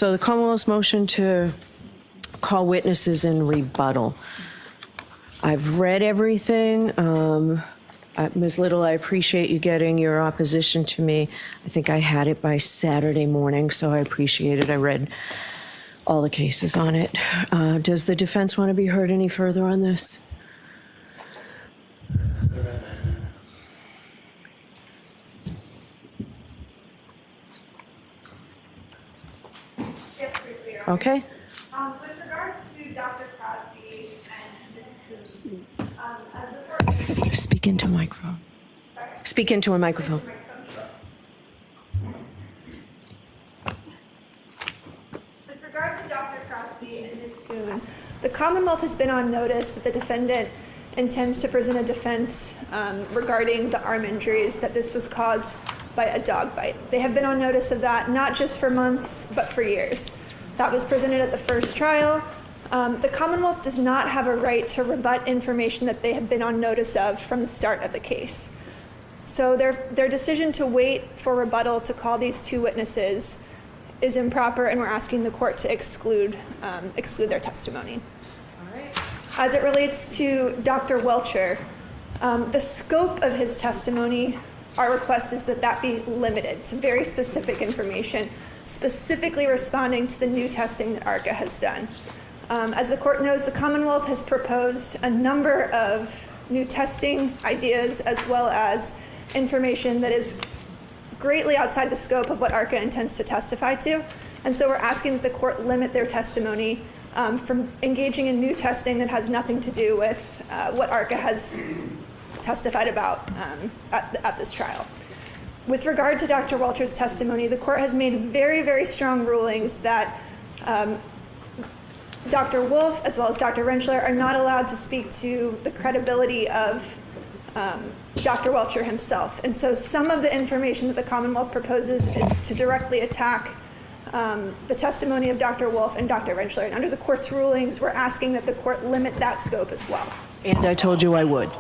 So the Commonwealth's motion to call witnesses in rebuttal. I've read everything. Ms. Little, I appreciate you getting your opposition to me. I think I had it by Saturday morning, so I appreciate it. I read all the cases on it. Does the defense want to be heard any further on this? Yes, briefly, Your Honor. Okay. With regard to Dr. Crosby and Ms. Coon, as the court... Speak into a microphone. Sorry. Speak into a microphone. With regard to Dr. Crosby and Ms. Coon, the Commonwealth has been on notice that the defendant intends to present a defense regarding the arm injuries, that this was caused by a dog bite. They have been on notice of that not just for months, but for years. That was presented at the first trial. The Commonwealth does not have a right to rebut information that they have been on notice of from the start of the case. So their decision to wait for rebuttal to call these two witnesses is improper, and we're asking the court to exclude their testimony. All right. As it relates to Dr. Welcher, the scope of his testimony, our request is that that be limited to very specific information, specifically responding to the new testing that ARCA has done. As the court knows, the Commonwealth has proposed a number of new testing ideas as well as information that is greatly outside the scope of what ARCA intends to testify to. And so we're asking that the court limit their testimony from engaging in new testing that has nothing to do with what ARCA has testified about at this trial. With regard to Dr. Welcher's testimony, the court has made very, very strong rulings that Dr. Wolf, as well as Dr. Rentschler, are not allowed to speak to the credibility of Dr. Welcher himself. And so some of the information that the Commonwealth proposes is to directly attack the testimony of Dr. Wolf and Dr. Rentschler. And under the court's rulings, we're asking that the court limit that scope as well. And I told you I would.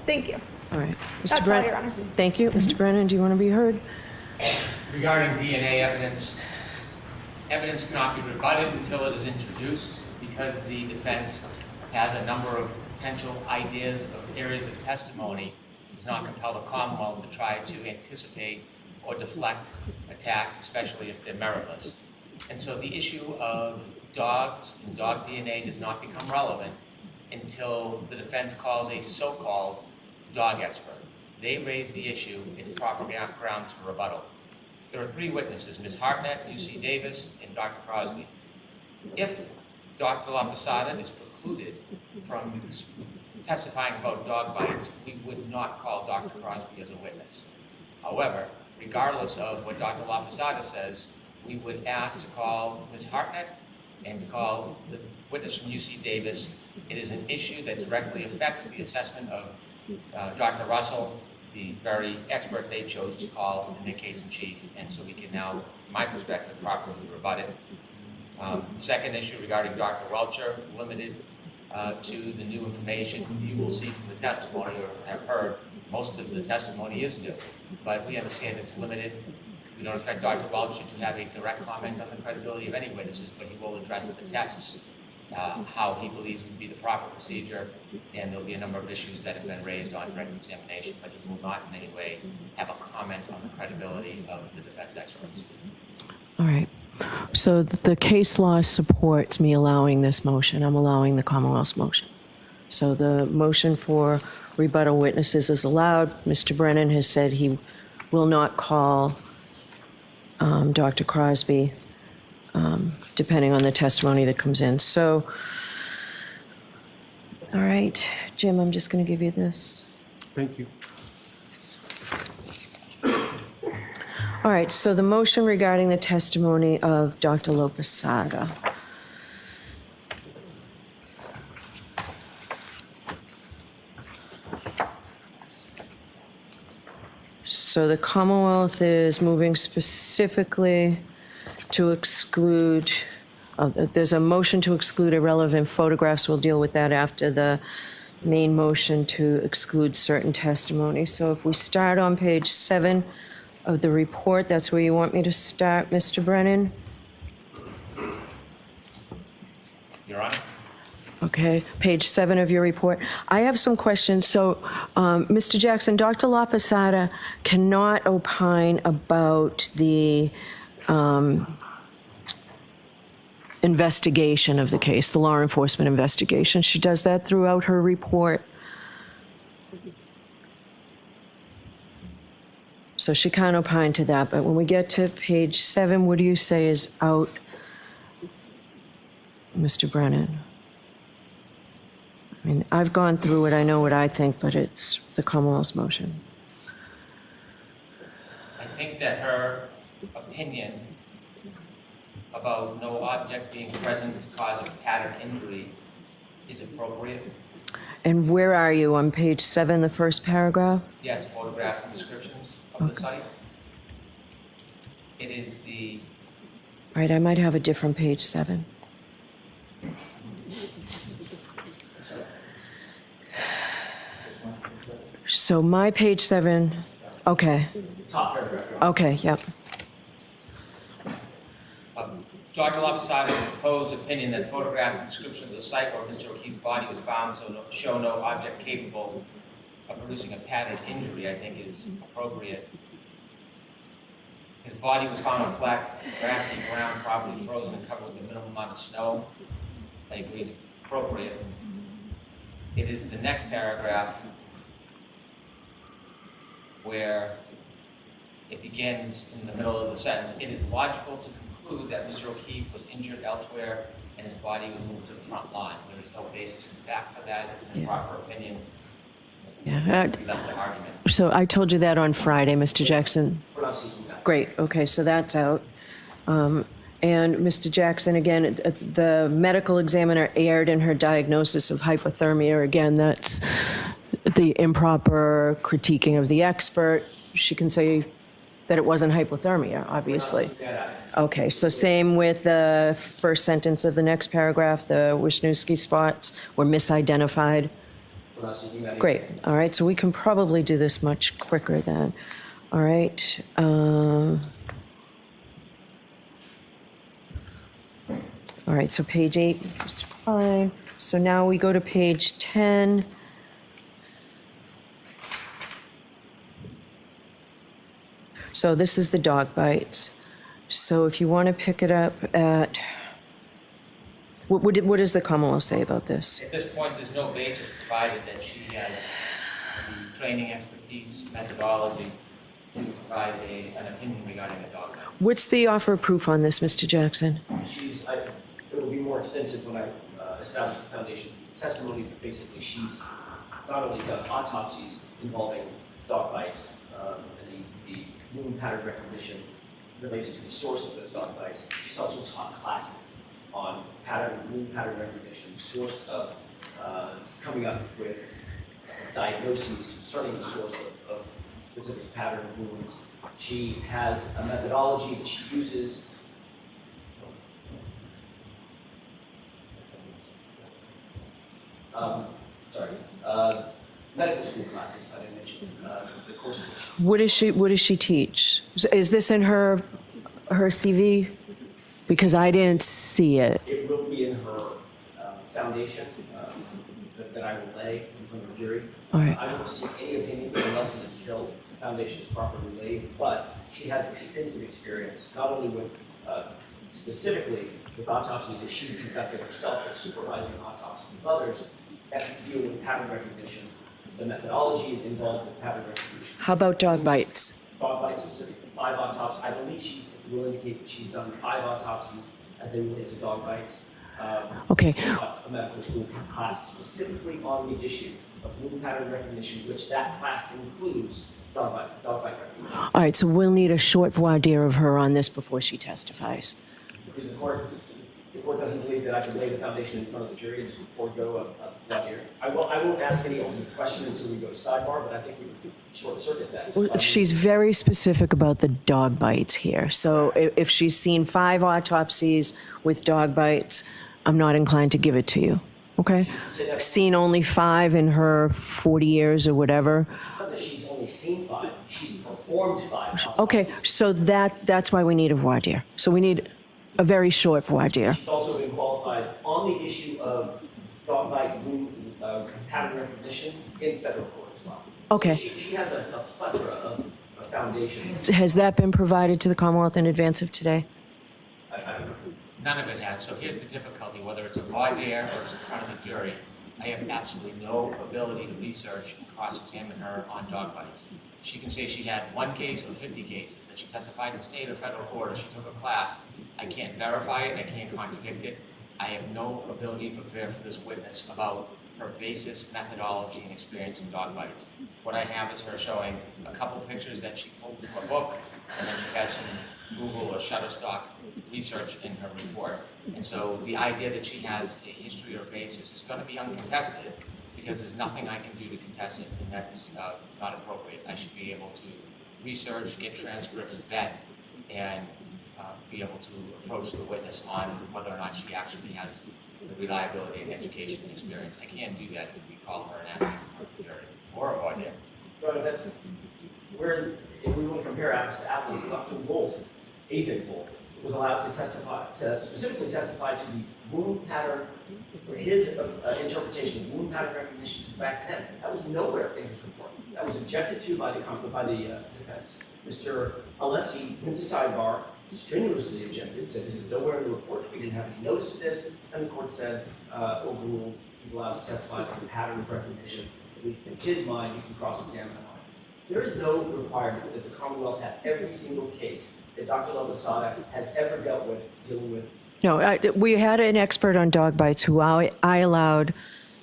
Thank you. All right. Mr. That's all, Your Honor. Thank you. Mr. Brennan, do you want to be heard? Regarding DNA evidence, evidence cannot be rebutted until it is introduced, because the defense has a number of potential ideas of areas of testimony. It does not compel the Commonwealth to try to anticipate or deflect attacks, especially if they're meritless. And so the issue of dogs and dog DNA does not become relevant until the defense calls a so-called dog expert. They raise the issue, it's proper grounds for rebuttal. There are three witnesses, Ms. Hartnett, UC Davis, and Dr. Crosby. If Dr. LaPosada is precluded from testifying about dog bites, we would not call Dr. Crosby as a witness. However, regardless of what Dr. LaPosada says, we would ask to call Ms. Hartnett and to call the witness from UC Davis. It is an issue that directly affects the assessment of Dr. Russell, the very expert they chose to call in their case in chief, and so we can now, from my perspective, properly rebut it. The second issue regarding Dr. Welcher, limited to the new information. You will see from the testimony, or have heard, most of the testimony is new, but we understand it's limited. We don't expect Dr. Welcher to have a direct comment on the credibility of any witnesses, but he will address the tests, how he believes would be the proper procedure, and there'll be a number of issues that have been raised on direct examination, but he will not in any way have a comment on the credibility of the defense experts. All right. So the case law supports me allowing this motion. I'm allowing the Commonwealth's motion. So the motion for rebuttal witnesses is allowed. Mr. Brennan has said he will not call Dr. Crosby, depending on the testimony that comes in. So, all right, Jim, I'm just going to give you this. Thank you. All right, so the motion regarding the testimony of Dr. LaPosada. So the Commonwealth is moving specifically to exclude, there's a motion to exclude irrelevant photographs. We'll deal with that after the main motion to exclude certain testimony. So if we start on page 7 of the report, that's where you want me to start, Mr. Brennan? Okay, page 7 of your report. I have some questions. So, Mr. Jackson, Dr. LaPosada cannot opine about the investigation of the case, the law enforcement investigation. She does that throughout her report. So she can't opine to that, but when we get to page 7, what do you say is out, Mr. Brennan? I mean, I've gone through it, I know what I think, but it's the Commonwealth's motion. I think that her opinion about no object being present to cause a pattern injury is appropriate. And where are you, on page 7, the first paragraph? Yes, photographs and descriptions of the site. It is the, All right, I might have a different page 7. So my page 7, okay. Top paragraph. Okay, yep. Dr. LaPosada's proposed opinion that photographs and description of the site where Mr. O'Keefe's body was found show no object capable of producing a pattern injury, I think is appropriate. His body was found on flat, grassy ground, probably frozen and covered with a minimal amount of snow. I agree is appropriate. It is the next paragraph where it begins in the middle of the sentence. It is logical to conclude that Mr. O'Keefe was injured elsewhere and his body was moved to the front line. There is no basis in fact for that. It's an improper opinion. Yeah. We left to argument. So I told you that on Friday, Mr. Jackson. We're not seeking that. Great, okay, so that's out. And Mr. Jackson, again, the medical examiner erred in her diagnosis of hypothermia. Again, that's the improper critiquing of the expert. She can say that it wasn't hypothermia, obviously. We're not seeking that. Okay, so same with the first sentence of the next paragraph, the Wisniewski spots were misidentified. We're not seeking that. Great, all right, so we can probably do this much quicker then. All right. All right, so page 8 is fine. So now we go to page 10. So this is the dog bites. So if you want to pick it up at, what does the Commonwealth say about this? At this point, there's no basis provided that she has the training, expertise, methodology to provide an opinion regarding a dog bite. What's the offer of proof on this, Mr. Jackson? It will be more extensive when I establish the foundation testimony. Basically, she's not only done autopsies involving dog bites and the wound pattern recognition related to the source of those dog bites. She's also taught classes on wound pattern recognition, source of coming up with diagnoses concerning the source of specific pattern of wounds. She has a methodology that she uses. Medical school classes, if I didn't mention the course of which What does she teach? Is this in her CV? Because I didn't see it. it will be in her foundation that I will lay in front of the jury. All right. I don't see any opinions unless and until the foundation is properly laid, but she has extensive experience, not only with specifically with autopsies that she's conducted herself, but supervising autopsies of others that deal with pattern recognition, the methodology involved with pattern recognition. How about dog bites? Dog bites specifically, 5 autopsies. I believe she will indicate that she's done 5 autopsies as they relate to dog bites. Okay. A medical school class specifically on the issue of wound pattern recognition, which that class includes dog bite recognition. All right, so we'll need a short voir dire of her on this before she testifies. Because the court doesn't believe that I can lay the foundation in front of the jury and just forego a voir dire. I won't ask any ultimate question until we go to sidebar, but I think we can short circuit that. Well, she's very specific about the dog bites here. So if she's seen 5 autopsies with dog bites, I'm not inclined to give it to you, okay? Seen only 5 in her 40 years or whatever. It's not that she's only seen 5, she's performed 5 autopsies. Okay, so that's why we need a voir dire. So we need a very short voir dire. She's also been qualified on the issue of dog bite wound pattern recognition in federal court as well. Okay. So she has a plethora of foundations. Has that been provided to the Commonwealth in advance of today? I don't know. None of it has. So here's the difficulty, whether it's a voir dire or it's in front of a jury, I have absolutely no ability to research and cross-examine her on dog bites. She can say she had 1 case or 50 cases, that she testified in state or federal court, or she took a class. I can't verify it, I can't contradict it. I have no ability to prepare for this witness about her basis, methodology, and experience in dog bites. What I have is her showing a couple pictures that she pulled from a book, and then she has some Google or Shutterstock research in her report. And so the idea that she has a history or basis is going to be uncontested, because there's nothing I can do to contest it, and that's not appropriate. I should be able to research, get transcripts, vet, and be able to approach the witness on whether or not she actually has the reliability and education and experience. I can't do that if we call her an accident for a jury or a voir dire. But that's where, if we want to compare apples to apples, Dr. Wolf, Azek Wolf, was allowed to testify, to specifically testify to the wound pattern, or his interpretation of wound pattern recognition back then. That was nowhere in his report. That was objected to by the defense. Mr. Alessi went to sidebar, strenuously objected, said this is nowhere in the reports, we didn't have any notice of this, and the court said, overruled, he's allowed to testify to the pattern of recognition, at least in his mind, you can cross-examine on it. There is no requirement that the Commonwealth have every single case that Dr. Lomasada has ever dealt with, dealing with. No, we had an expert on dog bites who I allowed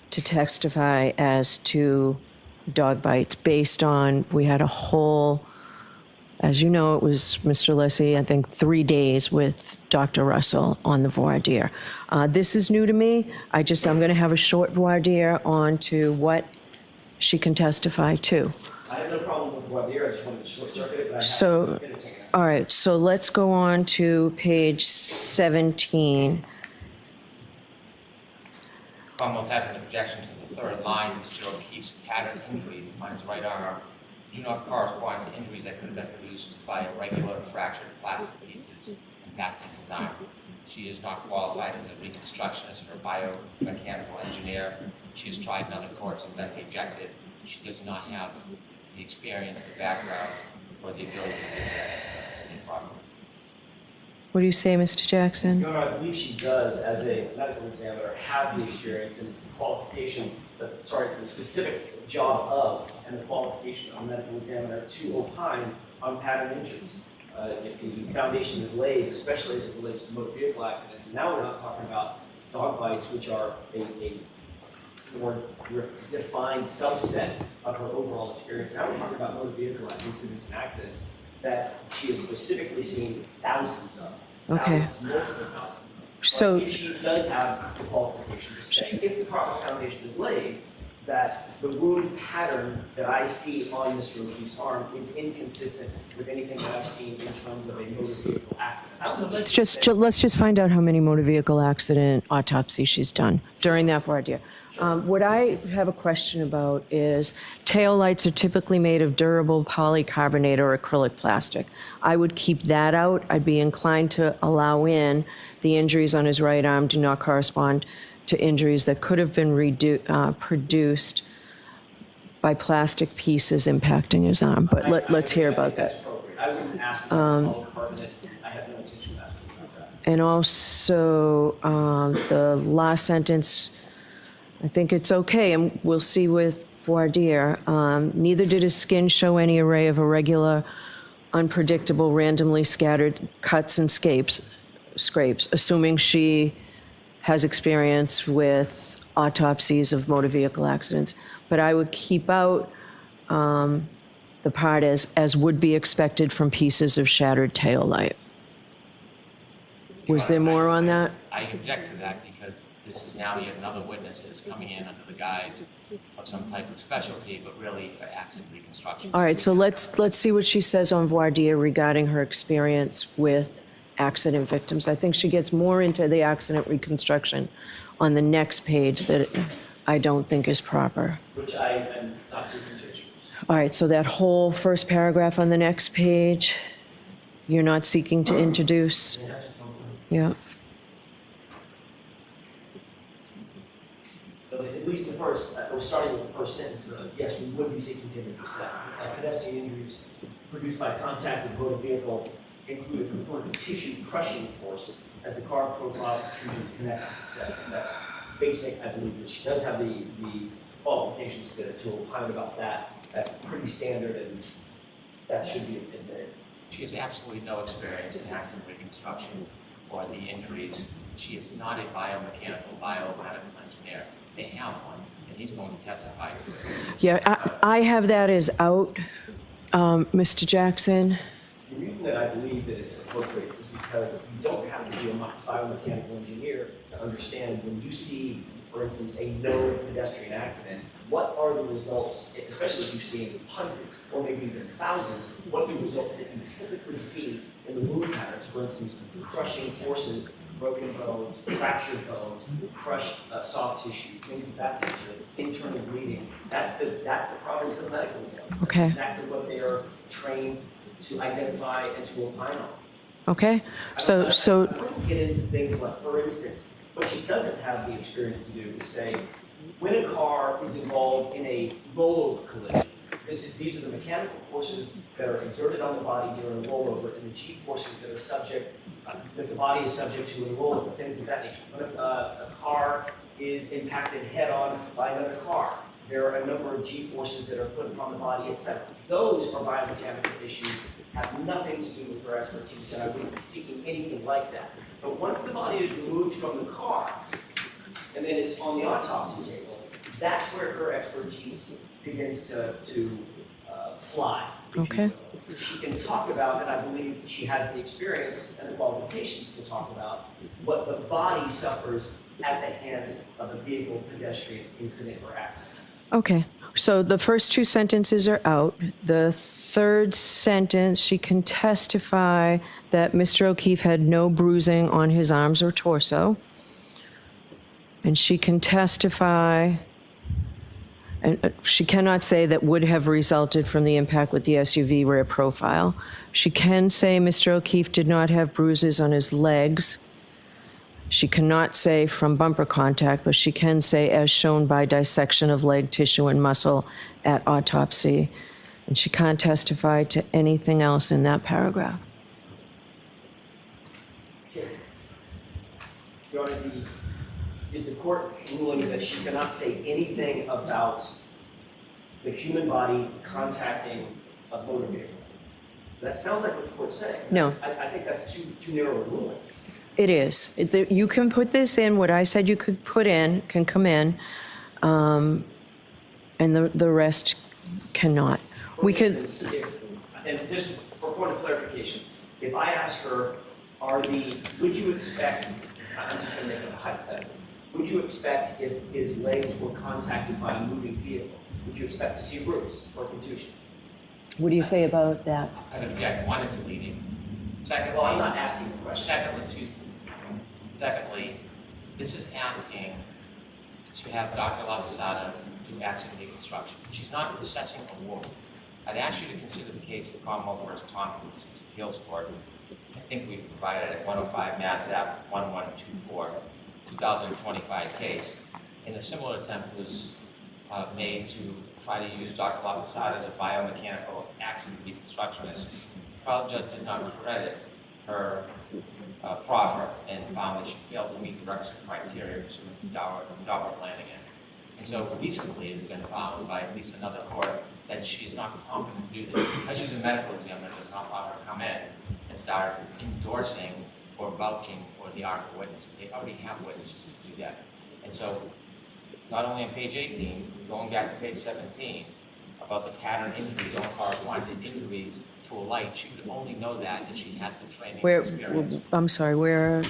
to testify as to dog bites based on, we had a whole, as you know, it was Mr. Leslie, I think 3 days with Dr. Russell on the voir dire. This is new to me. I'm going to have a short voir dire on to what she can testify to. I have no problem with voir dire, I just wanted to short circuit it, but I have So, to entertain it. all right, so let's go on to page 17. Commonwealth has an objection to the third line, Mr. O'Keefe's pattern injuries on his right arm do not correspond to injuries that could have been produced by irregular fractured plastic pieces impacting his arm. She is not qualified as a reconstructionist or biomechanical engineer. She has tried in other courts and been rejected. She does not have the experience, the background, or the ability to do that improperly. What do you say, Mr. Jackson? Your Honor, I believe she does, as a medical examiner, have the experience, and it's the qualification, it's the specific job of, and the qualification of a medical examiner to opine on pattern injuries. If the foundation is laid, especially as it relates to motor vehicle accidents, and now we're not talking about dog bites, which are a more defined subset of her overall experience. Now we're talking about motor vehicle incidents and accidents that she has specifically seen thousands of. Okay. Multiple thousands. So- But if she does have the qualification to say, if the proper foundation is laid, that the wound pattern that I see on Mr. O'Keefe's arm is inconsistent with anything that I've seen in terms of a motor vehicle accident. So let's just find out how many motor vehicle accident autopsies she's done during that voir dire. What I have a question about is tail lights are typically made of durable polycarbonate or acrylic plastic. I would keep that out. I'd be inclined to allow in the injuries on his right arm do not correspond to injuries that could have been produced by plastic pieces impacting his arm. But let's hear about That's that. appropriate. I wouldn't ask about polycarbonate. I have no intention of asking about that. And also, the last sentence, I think it's okay, and we'll see with voir dire. Neither did his skin show any array of irregular, unpredictable, randomly scattered cuts and scrapes, assuming she has experience with autopsies of motor vehicle accidents. But I would keep out the part as would be expected from pieces of shattered tail light. Was there more on that? I object to that because this is now yet another witness that is coming in under the guise of some type of specialty, but really for accident reconstruction. All right, so let's see what she says on voir dire regarding her experience with accident victims. I think she gets more into the accident reconstruction on the next page that I don't think is proper. Which I am not seeking to introduce. All right, so that whole first paragraph on the next page, you're not seeking to introduce? Yeah, just one more. Yeah. least the first, or starting with the first sentence, yes, we would be seeking to reduce that. Pedestrian injuries produced by contact with motor vehicle include a component of tissue crushing force as the car profile protrusions connect to the pedestrian. That's basic, I believe that she does have the qualifications to opine about that. That's pretty standard, and that should be admitted. She has absolutely no experience in accident reconstruction or the injuries. She is not a biomechanical, biomedical engineer. They have one, and he's going to testify to it. Yeah, I have that as out, Mr. Jackson. The reason that I believe that it's appropriate is because you don't have to be a biomechanical engineer to understand when you see, for instance, a known pedestrian accident, what are the results, especially if you've seen hundreds or maybe even thousands, what are the results that you typically see in the wound patterns, for instance, crushing forces, broken bones, fractured bones, crushed soft tissue, things of that nature, internal bleeding. That's the province of medical exam. Okay. That's exactly what they are trained to identify and to opine on. Okay, I wouldn't get into things like, for instance, what she doesn't have the experience to do is say, when a car is involved in a rollover collision, these are the mechanical forces that are exerted on the body during a rollover, and the G-forces that are subject, that the body is subject to in a rollover, things of that nature. When a car is impacted head-on by another car, there are a number of G-forces that are put upon the body, etc. Those are biomechanical issues, have nothing to do with her expertise, and I wouldn't be seeking anything like that. But once the body is removed from the car, and then it's on the autopsy table, that's where her expertise begins to fly. Okay. She can talk about, and I believe she has the experience and the qualifications to talk about, what the body suffers at the hands of a vehicle, pedestrian, incident, or accident. Okay, so the first two sentences are out. The third sentence, she can testify that Mr. O'Keefe had no bruising on his arms or torso. And she can testify, and she cannot say that would have resulted from the impact with the SUV rear profile. She can say Mr. O'Keefe did not have bruises on his legs. She cannot say from bumper contact, but she can say as shown by dissection of leg tissue and muscle at autopsy. And she can't testify to anything else in that paragraph. Okay. Your Honor, is the court ruling that she cannot say anything about the human body contacting a motor vehicle? That sounds like what the court's saying. No. I think that's too narrow a ruling. It is. You can put this in, what I said you could put in, can come in, and the rest cannot. We could, And just for point of clarification, if I ask her, would you expect, I'm just going to make it a hypothetical, would you expect if his legs were contacted by a moving vehicle, would you expect to see a bruise or contusion? what do you say about that? I would object, one, it's leading. Secondly, Well, I'm not asking the question. Secondly, this is asking to have Dr. Lavasada do accident reconstruction. She's not assessing a wound. I'd ask you to consider the case of Commonwealth vs. Tompkins, appeals court. I think we provided at 105 Mass Ave 1124, 2025 case. And a similar attempt was made to try to use Dr. Lavasada as a biomechanical accident reconstructionist. The trial judge did not credit her proffer and found that she failed to meet the requisite criteria pursuant to Daubert Lanigan. And so recently it's been found by at least another court that she is not competent to do this. Because she's a medical examiner, does not allow her to come in and start endorsing or vouching for the ARC witnesses. They already have witnesses to do that. And so not only on page 18, going back to page 17, about the pattern injuries don't correspond to injuries to a light, she would only know that if she had the training experience. I'm sorry, where,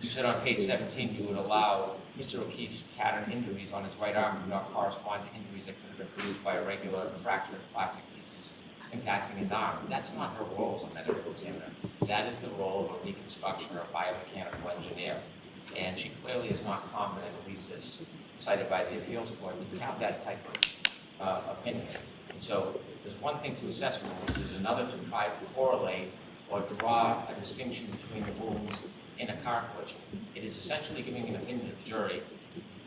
You said on page 17 you would allow Mr. O'Keefe's pattern injuries on his right arm do not correspond to injuries that could have been produced by irregular fractured plastic pieces impacting his arm. That's not her role as a medical examiner. That is the role of a reconstruction or a biomechanical engineer. And she clearly is not competent, at least as cited by the appeals court, to have that type of opinion. And so there's one thing to assess wounds, there's another to try to correlate or draw a distinction between the wounds in a car collision. It is essentially giving an opinion to the jury,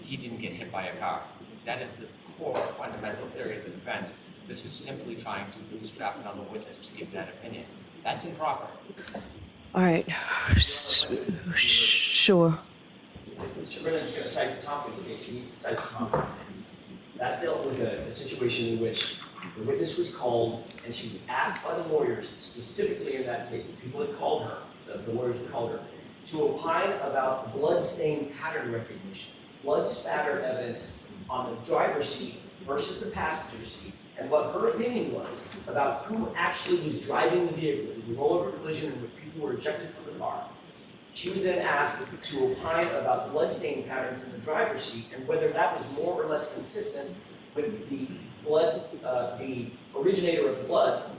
he didn't get hit by a car. That is the core fundamental theory of the defense. This is simply trying to bootstrap another witness to give that opinion. That's improper. All right. Sure. If Mr. Brennan's going to cite the Tompkins case, he needs to cite the Tompkins case. That dealt with a situation in which the witness was called and she was asked by the lawyers, specifically in that case, the people that called her, the lawyers that called her, to opine about blood stain pattern recognition, blood spatter evidence on the driver's seat versus the passenger seat, and what her opinion was about who actually was driving the vehicle. It was a rollover collision in which people were ejected from the car. She was then asked to opine about blood stain patterns in the driver's seat and whether that was more or less consistent with the blood, the originator of blood,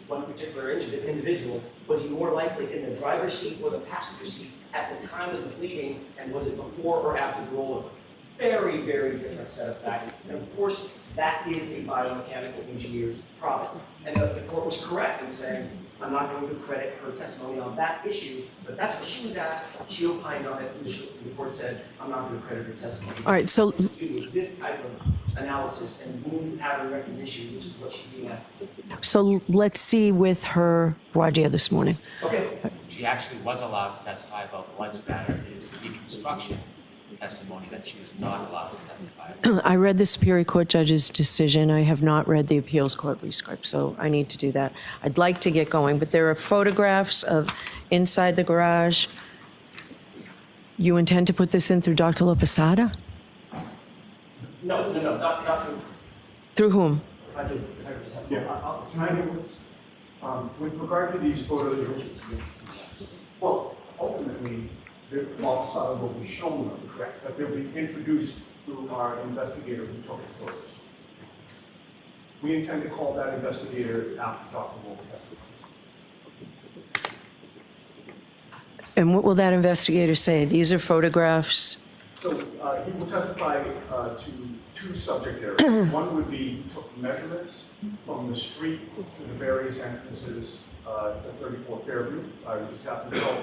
one particular individual, was he more likely in the driver's seat or the passenger seat at the time of the bleeding, and was it before or after the rollover? Very, very different set of facts. And of course, that is a biomechanical engineer's province. And the court was correct in saying, I'm not going to credit her testimony on that issue, but that's what she was asked. She opined on it, and the court said, I'm not going to credit her testimony. All right, so To do with this type of analysis and movement pattern recognition, which is what she's being asked to do. so let's see with her voir dire this morning. Okay. She actually was allowed to testify about blood spatter. It is the reconstruction testimony that she was not allowed to testify about. I read the Superior Court judge's decision. I have not read the appeals court rescript, so I need to do that. I'd like to get going, but there are photographs of inside the garage. You intend to put this in through Dr. Lopesada? No, not to, Through whom? if I could just have. Yeah, can I get this? With regard to these photos, well, ultimately, the Lopesada will be shown them, correct? That they'll be introduced through our investigator who took the photos. We intend to call that investigator after Dr. Wolf testifies. And what will that investigator say? These are photographs. So he will testify to two subject areas. One would be he took measurements from the street to the various entrances to 34 Fairview. You just have to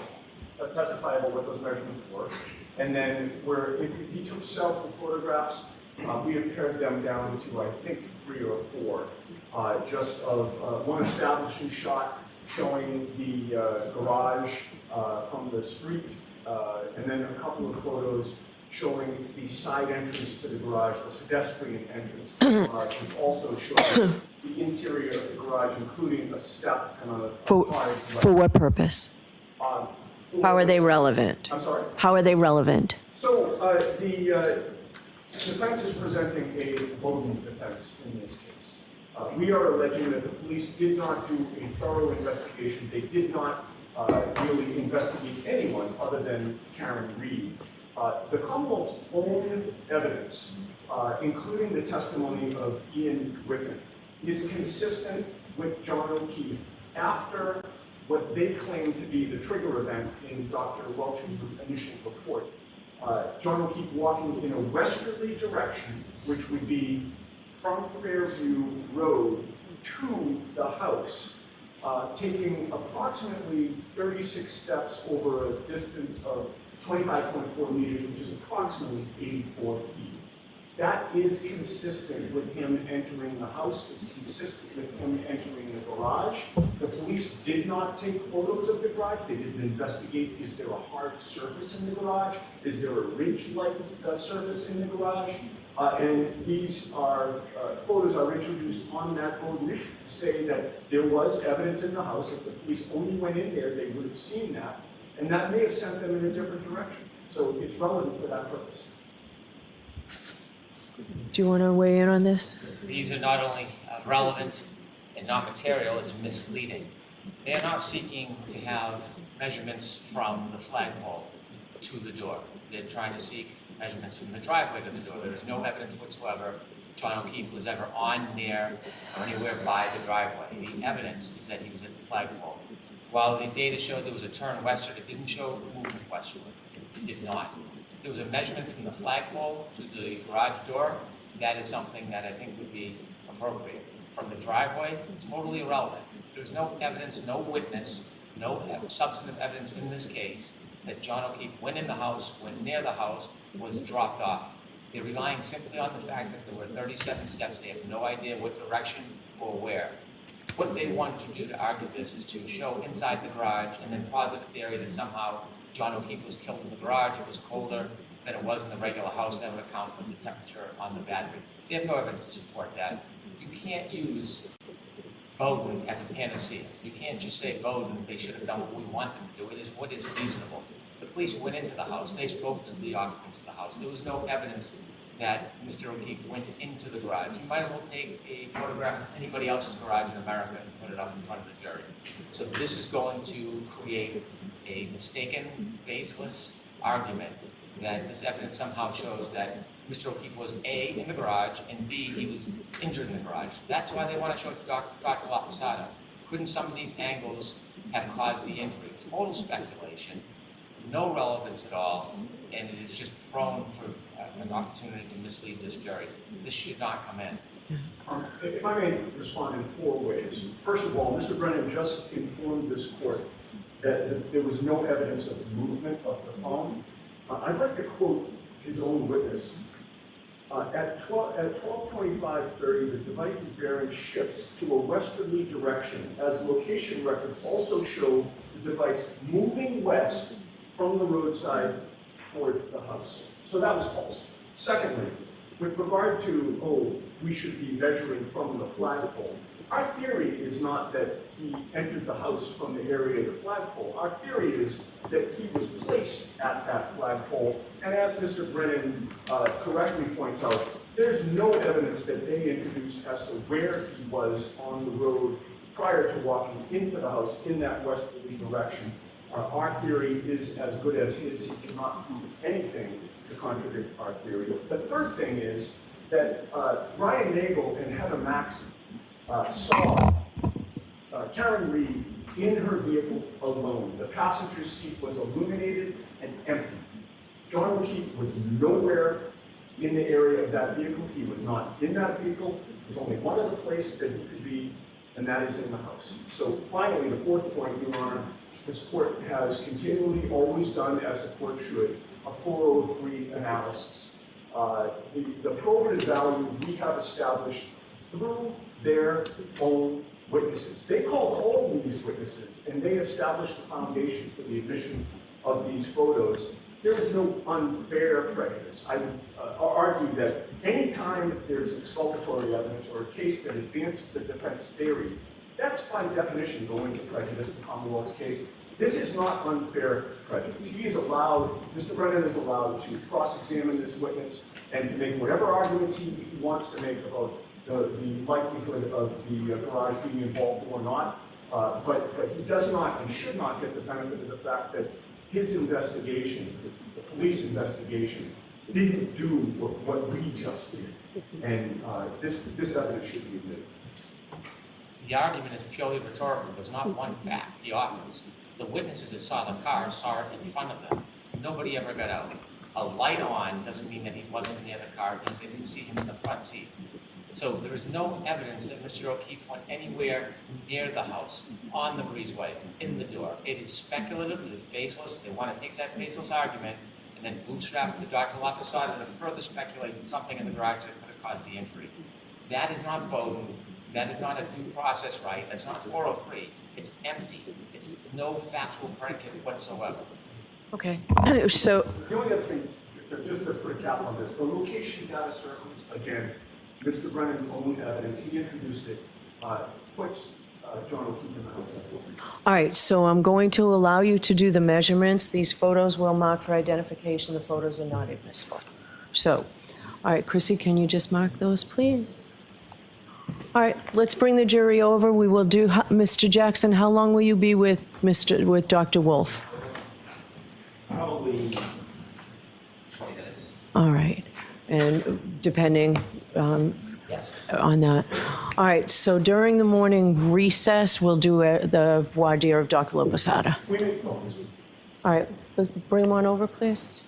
testify about what those measurements were. And then where he took several photographs, we have pared them down to, I think, 3 or 4, just of one establishing shot showing the garage from the street, and then a couple of photos showing the side entrance to the garage, the pedestrian entrance to the garage, which also shows the interior of the garage, including a step and a For what purpose? How are they relevant? I'm sorry? How are they relevant? So the defense is presenting a bogus defense in this case. We are alleging that the police did not do a thorough investigation. They did not really investigate anyone other than Karen Reed. The Commonwealth's own evidence, including the testimony of Ian Griffin, is consistent with John O'Keefe after what they claim to be the trigger event in Dr. Welch's initial report. John O'Keefe walking in a westerly direction, which would be from Fairview Road to the house, taking approximately 36 steps over a distance of 25.4 meters, which is approximately 84 feet. That is consistent with him entering the house. It's consistent with him entering the garage. The police did not take photos of the garage. They didn't investigate, is there a hard surface in the garage? Is there a ridge-like surface in the garage? And these are photos are introduced on that road mission to say that there was evidence in the house. If the police only went in there, they would have seen that. And that may have sent them in a different direction. So it's relevant for that purpose. Do you want to weigh in on this? These are not only relevant and not material, it's misleading. They are not seeking to have measurements from the flagpole to the door. They're trying to seek measurements from the driveway to the door. There is no evidence whatsoever John O'Keefe was ever on, near, or anywhere by the driveway. The evidence is that he was at the flagpole. While the data showed there was a turn westward, it didn't show movement westward. It did not. If there was a measurement from the flagpole to the garage door, that is something that I think would be appropriate. From the driveway, totally irrelevant. There's no evidence, no witness, no substantive evidence in this case that John O'Keefe went in the house, went near the house, was dropped off. They're relying simply on the fact that there were 37 steps. They have no idea what direction or where. What they want to do to argue this is to show inside the garage and then posit a theory that somehow John O'Keefe was killed in the garage, it was colder than it was in the regular house, that would account for the temperature on the battery. They have no evidence to support that. You can't use Bowden as a panacea. You can't just say Bowden, they should have done what we want them to do. It is what is reasonable. The police went into the house. They spoke to the occupants of the house. There was no evidence that Mr. O'Keefe went into the garage. You might as well take a photograph of anybody else's garage in America and put it up in front of the jury. So this is going to create a mistaken, baseless argument that this evidence somehow shows that Mr. O'Keefe was A, in the garage, and B, he was injured in the garage. That's why they want to show it to Dr. LaPosada. Couldn't some of these angles have caused the injury? Total speculation, no relevance at all, and it is just prone for an opportunity to mislead this jury. This should not come in. If I may respond in 4 ways. First of all, Mr. Brennan just informed this court that there was no evidence of movement of the phone. I'd like to quote his own witness. At 12:25:30, the device's bearing shifts to a westerly direction, as location records also show the device moving west from the roadside toward the house. So that was false. Secondly, with regard to, we should be measuring from the flagpole, our theory is not that he entered the house from the area of the flagpole. Our theory is that he was placed at that flagpole, and as Mr. Brennan correctly points out, there's no evidence that they introduced as to where he was on the road prior to walking into the house in that westerly direction. Our theory is as good as his. He cannot prove anything to contradict our theory. The third thing is that Ryan Nagel and Heather Maxson saw Karen Reed in her vehicle alone. The passenger seat was illuminated and empty. John O'Keefe was nowhere in the area of that vehicle. He was not in that vehicle. There's only one other place that he could be, and that is in the house. So finally, the fourth point, Your Honor, this court has continually always done, as the court should, a 403 analysis. The probative value we have established through their own witnesses. They called all these witnesses, and they established the foundation for the admission of these photos. There is no unfair prejudice. I would argue that any time there's exculpatory evidence or a case that advances the defense theory, that's by definition going to prejudice the Commonwealth's case. This is not unfair prejudice. He is allowed, Mr. Brennan is allowed to cross-examine this witness and to make whatever arguments he wants to make about the likelihood of the garage being involved or not. But he does not and should not get the benefit of the fact that his investigation, the police investigation, didn't do what we just did. And this evidence should be admitted. The argument is purely rhetorical. There's not one fact he offers. The witnesses that saw the car saw it in front of them. Nobody ever got out. A light on doesn't mean that he wasn't near the car. It means they didn't see him in the front seat. So there is no evidence that Mr. O'Keefe went anywhere near the house, on the breezeway, in the door. It is speculative, it is baseless. They want to take that baseless argument and then bootstrap it to Dr. LaPosada to further speculate that something in the garage that could have caused the injury. That is not Bowden. That is not a due process right. That's not 403. It's empty. It's no factual predicate whatsoever. Okay, so, The only other thing, just to put a cap on this, the location data circles, again, Mr. Brennan's own evidence, he introduced it, puts John O'Keefe in the house as well. all right, so I'm going to allow you to do the measurements. These photos will mark for identification. The photos are not admissible. So, all right, Chrissy, can you just mark those, please? All right, let's bring the jury over. We will do, Mr. Jackson, how long will you be with Dr. Wolf? Probably 20 minutes. All right, and depending Yes. on that. All right, so during the morning recess, we'll do the voir dire of Dr. LaPosada. We may, oh, All right, bring one over, please.